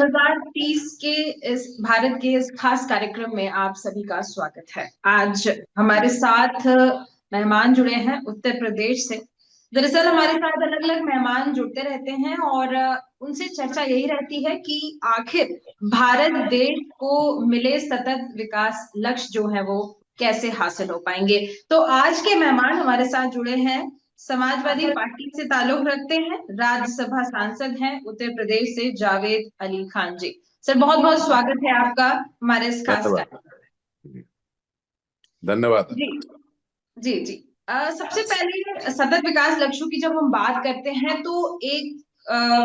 2030 के इस भारत के इस खास कार्यक्रम में आप सभी का स्वागत है। आज हमारे साथ मेहमान जुड़े हैं उत्तर प्रदेश से। दरअसल हमारे साथ अलग अलग मेहमान जुड़ते रहते हैं और उनसे चर्चा यही रहती है कि आखिर भारत देश को मिले सतत विकास लक्ष्य जो है वो कैसे हासिल हो पाएंगे। तो आज के मेहमान हमारे साथ जुड़े हैं, समाजवादी पार्टी से ताल्लुक रखते हैं, राज्यसभा सांसद हैं उत्तर प्रदेश से जावेद अली खान जी। सर बहुत बहुत स्वागत है आपका हमारे इस खास कार्यक्रम। धन्यवाद। जी जी जी। सबसे पहले सतत विकास लक्ष्यों की जब हम बात करते हैं तो एक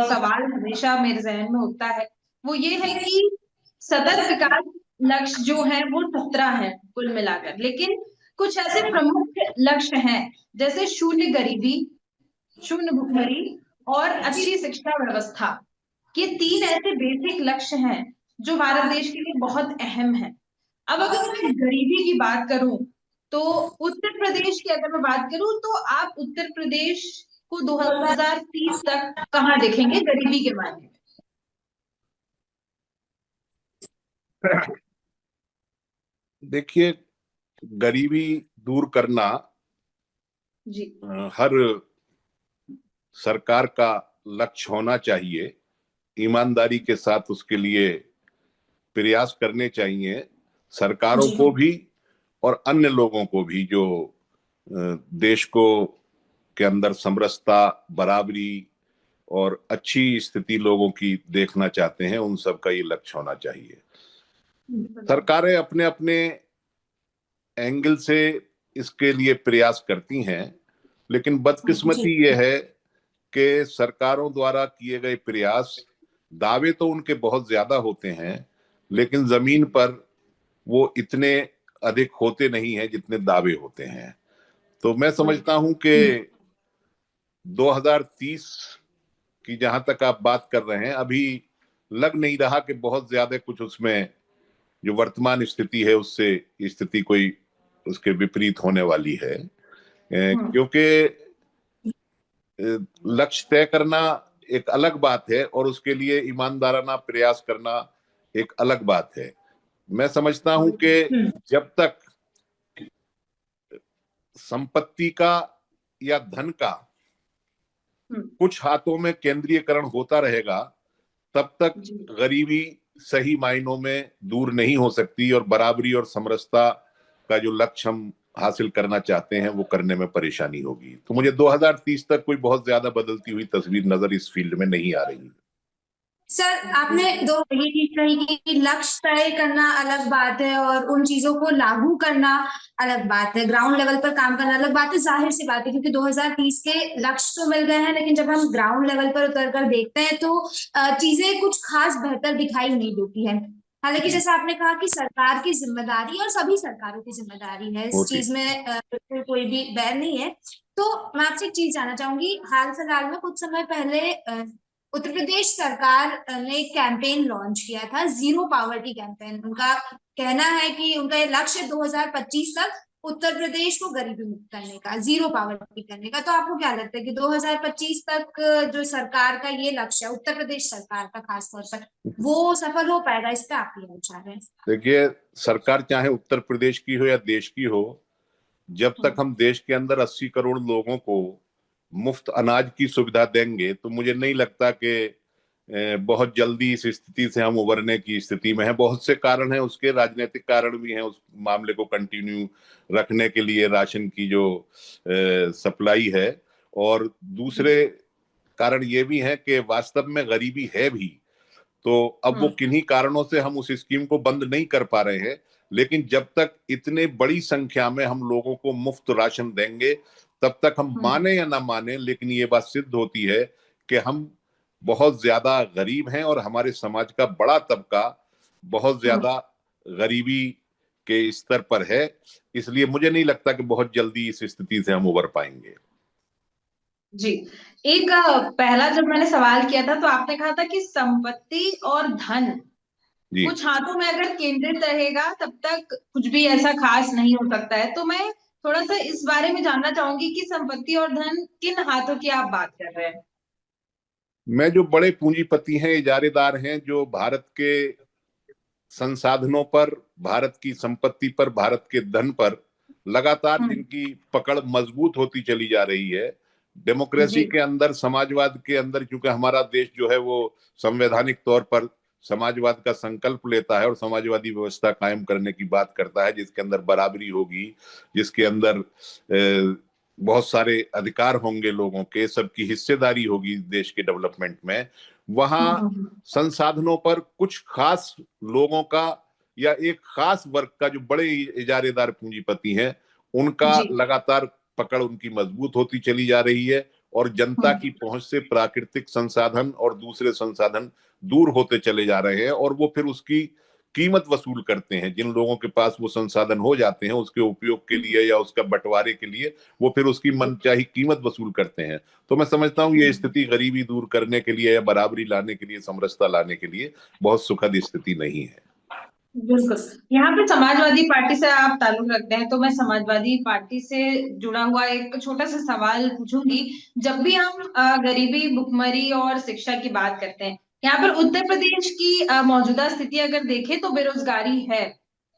सवाल हमेशा मेरे जहन में उठता है, वो ये है कि सतत विकास लक्ष्य जो है वो 17 है कुल मिलाकर, लेकिन कुछ ऐसे प्रमुख लक्ष्य हैं जैसे शून्य गरीबी, शून्य भुखमरी और अच्छी शिक्षा व्यवस्था। ये 3 ऐसे बेसिक लक्ष्य हैं जो भारत देश के लिए बहुत अहम है। अब अगर मैं गरीबी की बात करूं तो उत्तर प्रदेश की अगर मैं बात करूं तो आप उत्तर प्रदेश को 2030 तक कहां देखेंगे गरीबी के मामले में? देखिए, गरीबी दूर करना जी हर सरकार का लक्ष्य होना चाहिए। ईमानदारी के साथ उसके लिए प्रयास करने चाहिए, सरकारों को भी और अन्य लोगों को भी जो देश को के अंदर समरसता, बराबरी और अच्छी स्थिति लोगों की देखना चाहते हैं, उन सब का ये लक्ष्य होना चाहिए। सरकारें अपने अपने एंगल से इसके लिए प्रयास करती हैं, लेकिन बदकिस्मती ये है कि सरकारों द्वारा किए गए प्रयास, दावे तो उनके बहुत ज्यादा होते हैं, लेकिन जमीन पर वो इतने अधिक होते नहीं हैं जितने दावे होते हैं। तो मैं समझता हूं कि 2030 की जहां तक आप बात कर रहे हैं, अभी लग नहीं रहा कि बहुत ज्यादा कुछ उसमें जो वर्तमान स्थिति है उससे स्थिति कोई उसके विपरीत होने वाली है, क्योंकि लक्ष्य तय करना एक अलग बात है और उसके लिए ईमानदाराना प्रयास करना एक अलग बात है। मैं समझता हूं कि जब तक संपत्ति का या धन का कुछ हाथों में केंद्रीयकरण होता रहेगा, तब तक गरीबी सही मायनों में दूर नहीं हो सकती और बराबरी और समरसता का जो लक्ष्य हम हासिल करना चाहते हैं वो करने में परेशानी होगी। तो मुझे 2030 तक कोई बहुत ज्यादा बदलती हुई तस्वीर नजर इस फील्ड में नहीं आ रही। सर, आपने ये चीज कही कि लक्ष्य तय करना अलग बात है और उन चीजों को लागू करना अलग बात है, ग्राउंड लेवल पर काम करना अलग बात है। जाहिर सी बात है क्योंकि 2030 के लक्ष्य तो मिल गए हैं, लेकिन जब हम ग्राउंड लेवल पर उतर कर देखते हैं तो चीजें कुछ खास बेहतर दिखाई नहीं देती है। हालांकि जैसा आपने कहा कि सरकार की जिम्मेदारी और सभी सरकारों की जिम्मेदारी है, इस चीज में बिल्कुल कोई भी बैर नहीं है। तो मैं आपसे एक चीज जानना चाहूंगी, हाल फिलहाल में कुछ समय पहले उत्तर प्रदेश सरकार ने कैंपेन लॉन्च किया था, जीरो पावर्टी कैंपेन। उनका कहना है कि उनका ये लक्ष्य 2025 तक उत्तर प्रदेश को गरीबी मुक्त करने का, जीरो पावर्टी करने का। तो आपको क्या लगता है कि 2025 तक जो सरकार का ये लक्ष्य है, उत्तर प्रदेश सरकार का खासतौर पर, वो सफल हो पाएगा? इस पे आप क्या विचार है? देखिए, सरकार चाहे उत्तर प्रदेश की हो या देश की हो, जब तक हम देश के अंदर 80 करोड़ लोगों को मुफ्त अनाज की सुविधा देंगे तो मुझे नहीं लगता कि बहुत जल्दी इस स्थिति से हम उबरने की स्थिति में हैं। बहुत से कारण हैं, उसके राजनीतिक कारण भी हैं उस मामले को कंटिन्यू रखने के लिए, राशन की जो सप्लाई है, और दूसरे कारण ये भी हैं कि वास्तव में गरीबी है भी। तो अब वो किन्हीं कारणों से हम उस स्कीम को बंद नहीं कर पा रहे हैं, लेकिन जब तक इतने बड़ी संख्या में हम लोगों को मुफ्त राशन देंगे, तब तक हम माने या ना माने, लेकिन ये बात सिद्ध होती है कि हम बहुत ज्यादा गरीब हैं और हमारे समाज का बड़ा तबका बहुत ज्यादा गरीबी के स्तर पर है। इसलिए मुझे नहीं लगता कि बहुत जल्दी इस स्थिति से हम उबर पाएंगे। जी, एक पहला जब मैंने सवाल किया था तो आपने कहा था कि संपत्ति और धन कुछ हाथों में अगर केंद्रित रहेगा तब तक कुछ भी ऐसा खास नहीं हो सकता है। तो मैं थोड़ा सा इस बारे में जानना चाहूंगी कि संपत्ति और धन किन हाथों की आप बात कर रहे हैं? मैं जो बड़े पूंजीपति हैं, इजारेदार हैं, जो भारत के संसाधनों पर, भारत की संपत्ति पर, भारत के धन पर लगातार जिनकी पकड़ मजबूत होती चली जा रही है, डेमोक्रेसी जी के अंदर, समाजवाद के अंदर, क्योंकि हमारा देश जो है वो संवैधानिक तौर पर समाजवाद का संकल्प लेता है और समाजवादी व्यवस्था कायम करने की बात करता है, जिसके अंदर बराबरी होगी, जिसके अंदर बहुत सारे अधिकार होंगे लोगों के, सबकी हिस्सेदारी होगी देश के डेवलपमेंट में। वहां संसाधनों पर कुछ खास लोगों का या एक खास वर्ग का, जो बड़े इजारेदार पूंजीपति हैं, उनका जी लगातार पकड़ उनकी मजबूत होती चली जा रही है और जनता की पहुंच से प्राकृतिक संसाधन और दूसरे संसाधन दूर होते चले जा रहे हैं और वो फिर उसकी कीमत वसूल करते हैं। जिन लोगों के पास वो संसाधन हो जाते हैं उसके उपयोग के लिए या उसका बंटवारे के लिए, वो फिर उसकी मनचाही कीमत वसूल करते हैं। तो मैं समझता हूँ ये स्थिति गरीबी दूर करने के लिए या बराबरी लाने के लिए, समरसता लाने के लिए बहुत सुखद स्थिति नहीं है। बिल्कुल। यहाँ पे समाजवादी पार्टी से आप ताल्लुक रखते हैं, तो मैं समाजवादी पार्टी से जुड़ा हुआ एक छोटा सा सवाल पूछूंगी। जब भी हम गरीबी, भुखमरी और शिक्षा की बात करते हैं, यहाँ पर उत्तर प्रदेश की मौजूदा स्थिति अगर देखें तो बेरोजगारी है।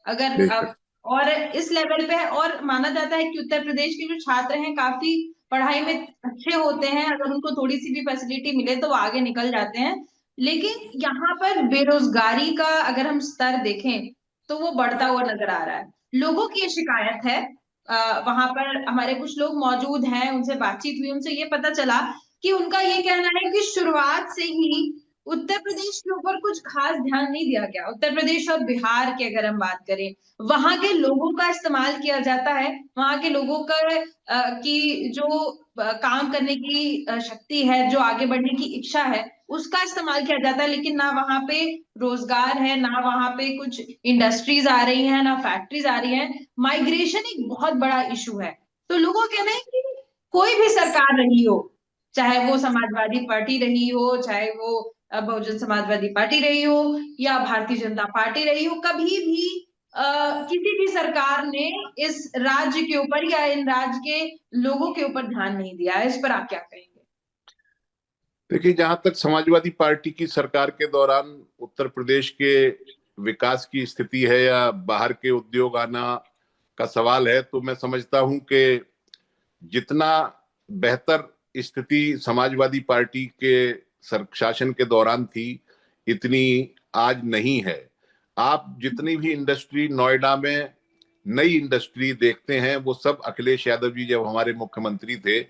अगर और इस लेवल पे है, और माना जाता है कि उत्तर प्रदेश के जो छात्र हैं काफी पढ़ाई में अच्छे होते हैं, अगर उनको थोड़ी सी भी फैसिलिटी मिले तो वो आगे निकल जाते हैं। लेकिन यहाँ पर बेरोजगारी का अगर हम स्तर देखें तो वो बढ़ता हुआ नजर आ रहा है। लोगों की ये शिकायत है। वहां पर हमारे कुछ लोग मौजूद हैं, उनसे बातचीत हुई, उनसे ये पता चला कि उनका ये कहना है कि शुरुआत से ही उत्तर प्रदेश के ऊपर कुछ खास ध्यान नहीं दिया गया। उत्तर प्रदेश और बिहार की अगर हम बात करें, वहां के लोगों का इस्तेमाल किया जाता है, वहां के लोगों का की जो काम करने की शक्ति है, जो आगे बढ़ने की इच्छा है, उसका इस्तेमाल किया जाता है। लेकिन ना वहां पे रोजगार है, ना वहां पे कुछ इंडस्ट्रीज आ रही हैं, ना फैक्ट्रीज आ रही हैं। माइग्रेशन एक बहुत बड़ा इशू है। तो लोगों का कहना है कि कोई भी सरकार रही हो, चाहे वो समाजवादी पार्टी रही हो, चाहे वो बहुजन समाजवादी पार्टी रही हो या भारतीय जनता पार्टी रही हो, कभी भी किसी भी सरकार ने इस राज्य के ऊपर या इन राज्य के लोगों के ऊपर ध्यान नहीं दिया है। इस पर आप क्या कहेंगे? देखिए, जहां तक समाजवादी पार्टी की सरकार के दौरान उत्तर प्रदेश के विकास की स्थिति है या बाहर के उद्योग आना का सवाल है, तो मैं समझता हूं कि जितना बेहतर स्थिति समाजवादी पार्टी के शासन के दौरान थी, इतनी आज नहीं है। आप जितनी भी इंडस्ट्री नोएडा में, नई इंडस्ट्री देखते हैं, वो सब अखिलेश यादव जी जब हमारे मुख्यमंत्री थे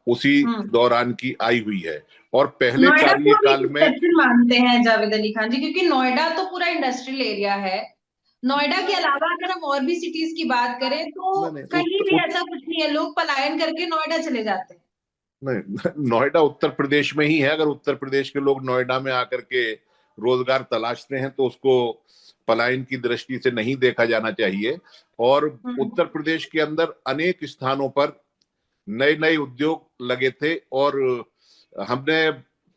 उसी दौरान की आई हुई है। और पहले कार्यकाल में मानते हैं जावेद अली खान जी, क्योंकि नोएडा तो पूरा इंडस्ट्रियल एरिया है। नोएडा के अलावा अगर हम और भी सिटीज की बात करें तो कहीं भी ऐसा कुछ नहीं है, लोग पलायन करके नोएडा चले जाते हैं। नहीं, नोएडा उत्तर प्रदेश में ही है। अगर उत्तर प्रदेश के लोग नोएडा में आकर के रोजगार तलाशते हैं तो उसको पलायन की दृष्टि से नहीं देखा जाना चाहिए। और उत्तर प्रदेश के अंदर अनेक स्थानों पर नए नए उद्योग लगे थे और हमने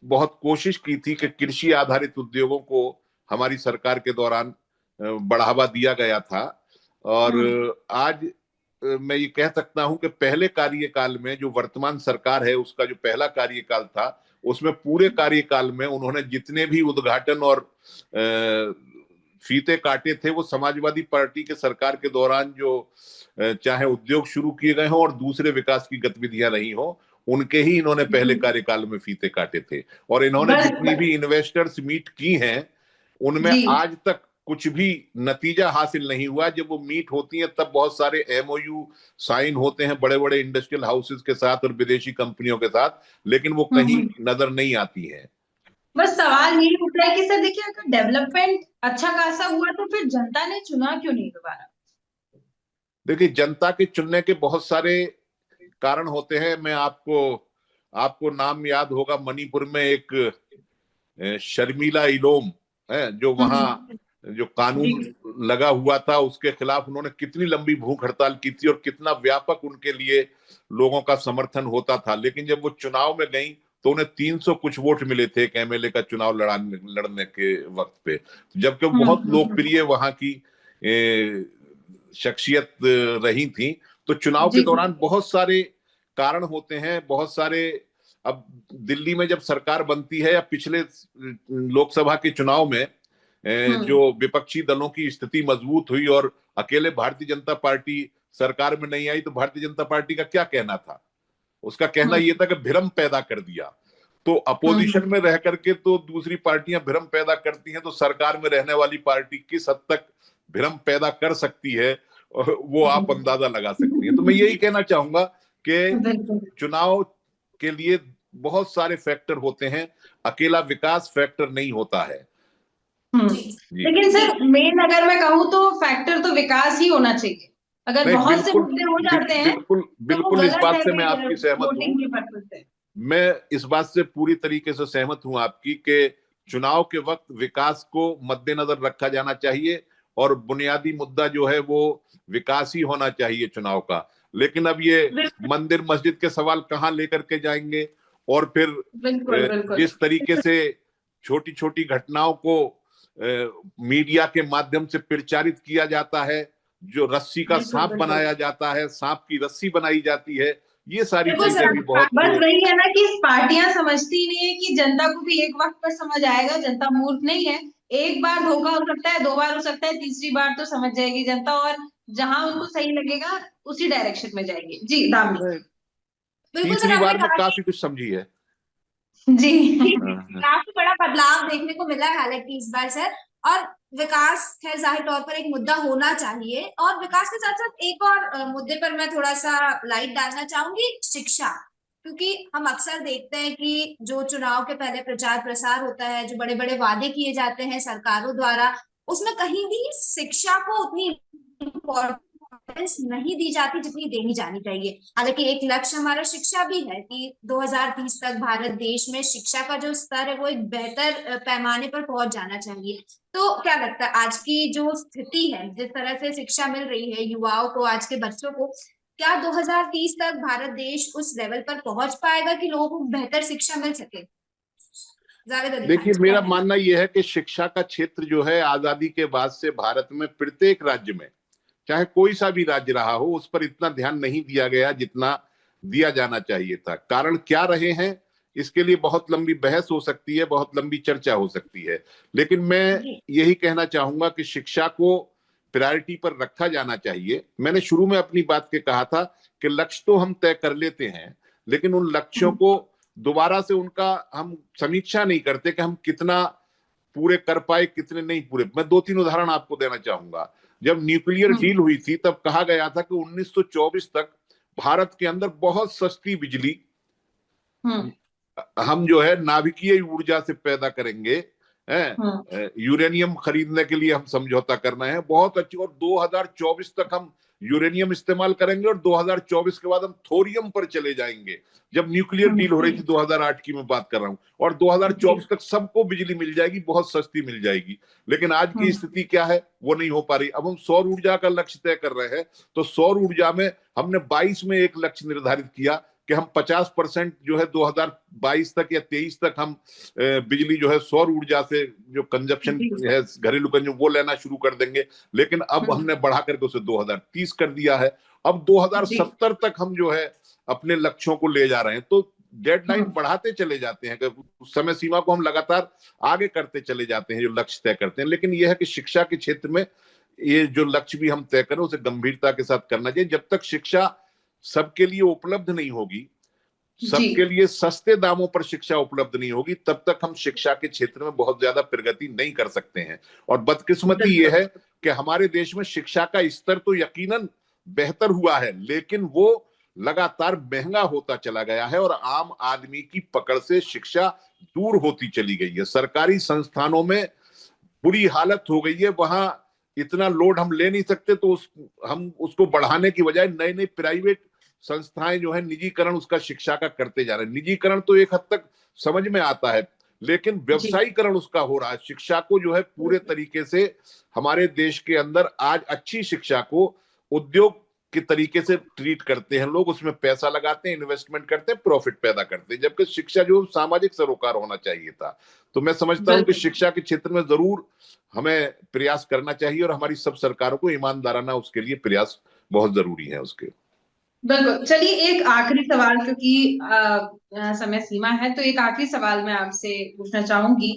बहुत कोशिश की थी कि कृषि आधारित उद्योगों को हमारी सरकार के दौरान बढ़ावा दिया गया था। और आज मैं ये कह सकता हूं कि पहले कार्यकाल में, जो वर्तमान सरकार है उसका जो पहला कार्यकाल था, उसमें पूरे कार्यकाल में उन्होंने जितने भी उद्घाटन और फीते काटे थे, वो समाजवादी पार्टी के सरकार के दौरान जो चाहे उद्योग शुरू किए गए हों और दूसरे विकास की गतिविधियां रही हो, उनके ही इन्होंने पहले कार्यकाल में फीते काटे थे। और इन्होंने जितनी भी इन्वेस्टर्स मीट की हैं, उनमें आज तक कुछ भी नतीजा हासिल नहीं हुआ। जब वो मीट होती हैं तब बहुत सारे एमओयू साइन होते हैं बड़े बड़े इंडस्ट्रियल हाउसेस के साथ और विदेशी कंपनियों के साथ, लेकिन वो कहीं नजर नहीं आती है। बस सवाल यही उठता है कि सर देखिए, अगर डेवलपमेंट अच्छा खासा हुआ तो फिर जनता ने चुना क्यों नहीं दोबारा? देखिए, जनता के चुनने के बहुत सारे कारण होते हैं। मैं आपको नाम याद होगा, मणिपुर में एक शर्मिला इलोम है, जो वहां जो कानून लगा हुआ था उसके खिलाफ उन्होंने कितनी लंबी भूख हड़ताल की थी और कितना व्यापक उनके लिए लोगों का समर्थन होता था। लेकिन जब वो चुनाव में गई तो उन्हें 300 कुछ वोट मिले थे एक एमएलए का चुनाव लड़ने के वक्त पे, जबकि बहुत लोकप्रिय वहां की शख्सियत रही थी। तो चुनाव के दौरान बहुत सारे कारण होते हैं, बहुत सारे अब दिल्ली में जब सरकार बनती है या पिछले लोकसभा के चुनाव में जो विपक्षी दलों की स्थिति मजबूत हुई और अकेले भारतीय जनता पार्टी सरकार में नहीं आई, तो भारतीय जनता पार्टी का क्या कहना था? उसका कहना यह था कि भ्रम पैदा कर दिया। तो अपोजिशन में रह करके तो दूसरी पार्टियां भ्रम पैदा करती हैं, तो सरकार में रहने वाली पार्टी किस हद तक भ्रम पैदा कर सकती है वो आप अंदाजा लगा सकती हैं। तो मैं यही कहना चाहूंगा कि चुनाव के लिए बहुत सारे फैक्टर होते हैं, अकेला विकास फैक्टर नहीं होता है। लेकिन सर मेन अगर मैं कहूँ तो फैक्टर तो विकास ही होना चाहिए। अगर बहुत से मुद्दे हो जाते हैं बिल्कुल इस बात से मैं आपकी सहमत हूँ। मैं इस बात से पूरी तरीके से सहमत हूं आपकी कि चुनाव के वक्त विकास को मद्देनजर रखा जाना चाहिए और बुनियादी मुद्दा जो है वो विकास ही होना चाहिए चुनाव का। लेकिन अब ये मंदिर मस्जिद के सवाल कहाँ लेकर के जाएंगे, और फिर जिस तरीके से छोटी छोटी घटनाओं को मीडिया के माध्यम से प्रचारित किया जाता है, जो रस्सी का सांप बनाया जाता है, सांप की रस्सी बनाई जाती है, ये सारी चीजें भी बहुत बस वही है ना कि पार्टियां समझती नहीं है कि जनता को भी एक वक्त पर समझ आएगा। जनता मूर्ख नहीं है, एक बार धोखा हो सकता है, 2 बार हो सकता है, तीसरी बार तो समझ जाएगी जनता, और जहां उनको सही लगेगा उसी डायरेक्शन में जाएगी। जी दामिनी, तीसरी बार में काफी कुछ समझी है जी। काफी बड़ा बदलाव देखने को मिला है हालांकि इस बार सर, और विकास खैर जाहिर तौर पर एक मुद्दा होना चाहिए, और विकास के साथ साथ एक और मुद्दे पर मैं थोड़ा सा लाइट डालना चाहूंगी, शिक्षा। क्योंकि हम अक्सर देखते हैं कि जो चुनाव के पहले प्रचार प्रसार होता है, जो बड़े बड़े वादे किए जाते हैं सरकारों द्वारा, उसमें कहीं भी शिक्षा को उतनी इम्पोर्टेंस नहीं दी जाती जितनी देनी जानी चाहिए। हालांकि एक लक्ष्य हमारा शिक्षा भी है कि 2030 तक भारत देश में शिक्षा का जो स्तर है वो एक बेहतर पैमाने पर पहुंच जाना चाहिए। तो क्या लगता है आज की जो स्थिति है, जिस तरह से शिक्षा मिल रही है युवाओं को, आज के बच्चों को, क्या 2030 तक भारत देश उस लेवल पर पहुंच पाएगा कि लोगों को बेहतर शिक्षा मिल सके? देखिए, मेरा मानना यह है कि शिक्षा का क्षेत्र जो है आजादी के बाद से भारत में प्रत्येक राज्य में, चाहे कोई सा भी राज्य रहा हो, उस पर इतना ध्यान नहीं दिया गया जितना दिया जाना चाहिए था। कारण क्या रहे हैं इसके लिए बहुत लंबी बहस हो सकती है, बहुत लंबी चर्चा हो सकती है, लेकिन मैं यही कहना चाहूंगा कि शिक्षा को प्रायोरिटी पर रखा जाना चाहिए। मैंने शुरू में अपनी बात के कहा था कि लक्ष्य तो हम तय कर लेते हैं, लेकिन उन लक्ष्यों को दोबारा से उनका हम समीक्षा नहीं करते कि हम कितना पूरे कर पाए, कितने नहीं पूरे। मैं 2-3 उदाहरण आपको देना चाहूंगा। जब न्यूक्लियर डील हुई थी तब कहा गया था कि 1924 तक भारत के अंदर बहुत सस्ती बिजली हम जो है नाभिकीय ऊर्जा से पैदा करेंगे, यूरेनियम खरीदने के लिए हम समझौता करना है, बहुत अच्छी, और 2024 तक हम यूरेनियम इस्तेमाल करेंगे और 2024 के बाद हम थोरियम पर चले जाएंगे। जब न्यूक्लियर डील हो रही थी 2008 की मैं बात कर रहा हूं, और 2024 तक सबको बिजली मिल जाएगी, बहुत सस्ती मिल जाएगी। लेकिन आज की स्थिति क्या है, वो नहीं हो पा रही। अब हम सौर ऊर्जा का लक्ष्य तय कर रहे हैं, तो सौर ऊर्जा में हमने 22 में एक लक्ष्य निर्धारित किया कि हम 50% जो है 2022 तक या 23 तक हम बिजली जो है सौर ऊर्जा से जो कंजप्शन है, घरेलू कंजप्शन, वो लेना शुरू कर देंगे। लेकिन अब हमने बढ़ा करके उसे 2030 कर दिया है। अब 2070 तक हम जो है अपने लक्ष्यों को ले जा रहे हैं। तो डेडलाइन बढ़ाते चले जाते हैं, समय सीमा को हम लगातार आगे करते चले जाते हैं जो लक्ष्य तय करते हैं। लेकिन यह है कि शिक्षा के क्षेत्र में ये जो लक्ष्य भी हम तय करें उसे गंभीरता के साथ करना चाहिए। जब तक शिक्षा सबके लिए उपलब्ध नहीं होगी, सबके लिए सस्ते दामों पर शिक्षा उपलब्ध नहीं होगी, तब तक हम शिक्षा के क्षेत्र में बहुत ज्यादा प्रगति नहीं कर सकते हैं। और बदकिस्मती यह है कि हमारे देश में शिक्षा का स्तर तो यकीनन बेहतर हुआ है, लेकिन वो लगातार महंगा होता चला गया है और आम आदमी की पकड़ से शिक्षा दूर होती चली गई है। सरकारी संस्थानों में बुरी हालत हो गई है, वहां इतना लोड हम ले नहीं सकते, तो हम उसको बढ़ाने की बजाय नए नए प्राइवेट संस्थाएं जो है निजीकरण उसका शिक्षा का करते जा रहे हैं। निजीकरण तो एक हद तक समझ में आता है, लेकिन व्यवसायीकरण उसका हो रहा है। शिक्षा को जो है पूरे तरीके से हमारे देश के अंदर आज अच्छी शिक्षा को उद्योग के तरीके से ट्रीट करते हैं लोग, उसमें पैसा लगाते हैं, इन्वेस्टमेंट करते हैं, प्रॉफिट पैदा करते हैं, जबकि शिक्षा जो सामाजिक सरोकार होना चाहिए था। तो मैं समझता हूं कि शिक्षा के क्षेत्र में जरूर हमें प्रयास करना चाहिए और हमारी सब सरकारों को ईमानदाराना उसके लिए प्रयास बहुत जरूरी है उसके। बिल्कुल। चलिए एक आखिरी सवाल, क्योंकि समय सीमा है, तो एक आखिरी सवाल मैं आपसे पूछना चाहूंगी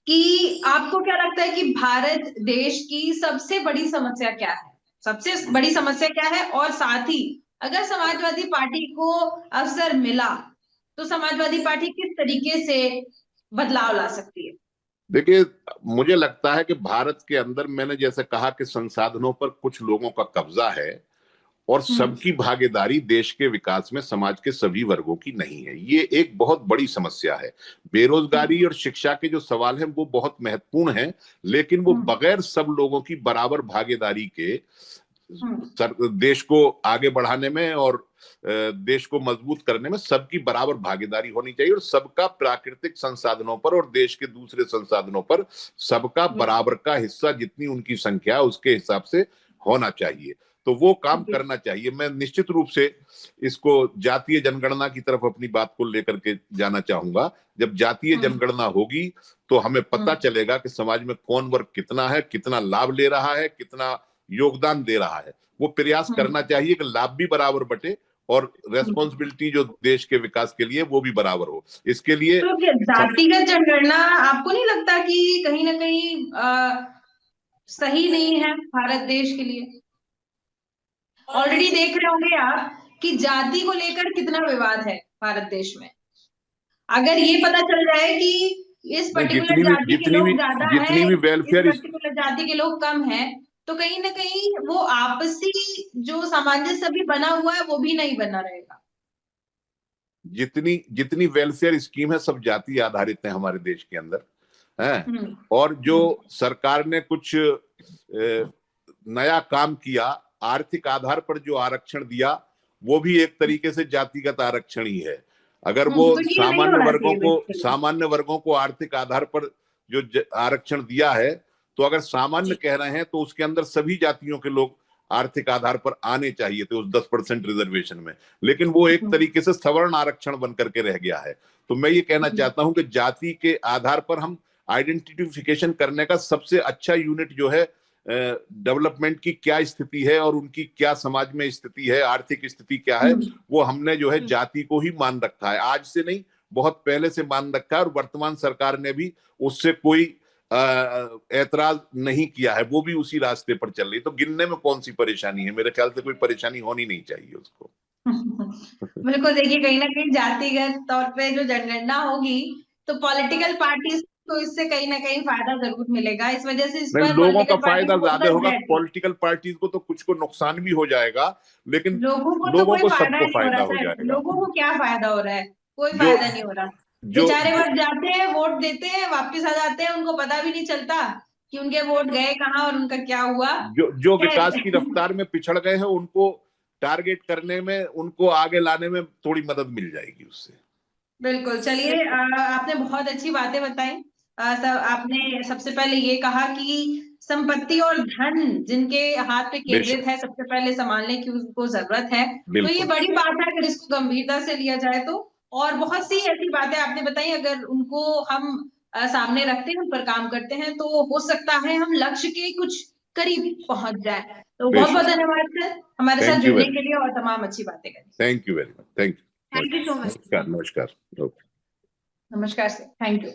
कि आपको क्या लगता है कि भारत देश की सबसे बड़ी समस्या क्या है? सबसे बड़ी समस्या क्या है? और साथ ही अगर समाजवादी पार्टी को अवसर मिला तो समाजवादी पार्टी किस तरीके से बदलाव ला सकती है? देखिए, मुझे लगता है कि भारत के अंदर, मैंने जैसे कहा कि संसाधनों पर कुछ लोगों का कब्जा है और सबकी भागीदारी देश के विकास में समाज के सभी वर्गों की नहीं है। ये एक बहुत बड़ी समस्या है। बेरोजगारी और शिक्षा के जो सवाल हैं वो बहुत महत्वपूर्ण हैं, लेकिन वो बगैर सब लोगों की बराबर भागीदारी के देश को आगे बढ़ाने में और देश को मजबूत करने में सबकी बराबर भागीदारी होनी चाहिए, और सबका प्राकृतिक संसाधनों पर और देश के दूसरे संसाधनों पर सबका बराबर का हिस्सा, जितनी उनकी संख्या उसके हिसाब से होना चाहिए। तो वो काम करना चाहिए। मैं निश्चित रूप से इसको जातीय जनगणना की तरफ अपनी बात को लेकर के जाना चाहूंगा। जब जातीय जनगणना होगी तो हमें पता चलेगा कि समाज में कौन वर्ग कितना है, कितना लाभ ले रहा है, कितना योगदान दे रहा है। वो प्रयास करना चाहिए कि लाभ भी बराबर बटे और रेस्पॉन्सिबिलिटी जो देश के विकास के लिए वो भी बराबर हो। इसके लिए तो जातिगत जनगणना आपको नहीं लगता कि कहीं ना कहीं सही नहीं है भारत देश के लिए? ऑलरेडी देख रहे होंगे आप कि जाति को लेकर कितना विवाद है भारत देश में। अगर ये पता चल जाए कि इस पर्टिकुलर जाति के लोग ज्यादा है, जितनी भी इस वेलफेयर, पर्टिकुलर जाति के लोग कम है, तो कहीं ना कहीं वो आपसी जो सामंजस्य भी बना हुआ है वो भी नहीं बना रहेगा। जितनी जितनी वेलफेयर स्कीम है सब जाति आधारित है हमारे देश के अंदर है। और जो सरकार ने कुछ नया काम किया, आर्थिक आधार पर जो आरक्षण दिया, वो भी एक तरीके से जातिगत आरक्षण ही है। अगर वो तो सामान्य वर्गों को आर्थिक आधार पर जो आरक्षण दिया है, तो अगर सामान्य कह रहे हैं तो उसके अंदर सभी जातियों के लोग आर्थिक आधार पर आने चाहिए थे उस 10% रिजर्वेशन में, लेकिन वो एक तरीके से सवर्ण आरक्षण बन करके रह गया है। तो मैं ये कहना चाहता हूं कि जाति के आधार पर हम आइडेंटिफिकेशन करने का सबसे अच्छा यूनिट जो है, डेवलपमेंट की क्या स्थिति है और उनकी क्या समाज में स्थिति है, आर्थिक स्थिति क्या है, वो हमने जो है जाति को ही मान रखा है। आज से नहीं, बहुत पहले से मान रखा है, और वर्तमान सरकार ने भी उससे कोई ऐतराज नहीं किया है, वो भी उसी रास्ते पर चल रही। तो गिनने में कौन सी परेशानी है? मेरे ख्याल से कोई परेशानी होनी नहीं चाहिए उसको। बिल्कुल। देखिए कहीं ना कहीं जातिगत तौर पे जो जनगणना होगी तो पॉलिटिकल पार्टीज को इससे कहीं ना कहीं फायदा जरूर मिलेगा। इस वजह से इस पर लोगों का पॉलिटिकल फायदा पार्टी ज्यादा होगा। पॉलिटिकल पार्टीज को तो कुछ को नुकसान भी हो जाएगा, लेकिन लोगों को तो लोगों कोई को फायदा सबको नहीं हो फायदा रहा हो सर। जाएगा। लोगों को क्या फायदा हो रहा है? कोई जो फायदा नहीं हो रहा। जो बेचारे बस जाते हैं, वोट देते हैं, वापस आ जाते हैं, उनको पता भी नहीं चलता कि उनके वोट गए कहाँ और उनका क्या हुआ। जो विकास की रफ्तार में पिछड़ गए हैं उनको टारगेट करने में, उनको आगे लाने में थोड़ी मदद मिल जाएगी उससे। बिल्कुल। चलिए आपने बहुत अच्छी बातें बताई। आपने सबसे पहले ये कहा कि संपत्ति और धन जिनके हाथ पे केंद्रित है सबसे पहले संभालने की उनको जरूरत है। तो ये बड़ी बात है अगर इसको गंभीरता से लिया जाए तो। और बहुत सी ऐसी बातें आपने बताई, अगर उनको हम सामने रखते हैं, उन पर काम करते हैं, तो हो सकता है हम लक्ष्य के कुछ करीब पहुंच जाए। तो बहुत बहुत धन्यवाद सर हमारे साथ जुड़ने के लिए और तमाम अच्छी बातें करने। Thank you very much. Thank you so much. नमस्कार। नमस्कार सर। Thank you.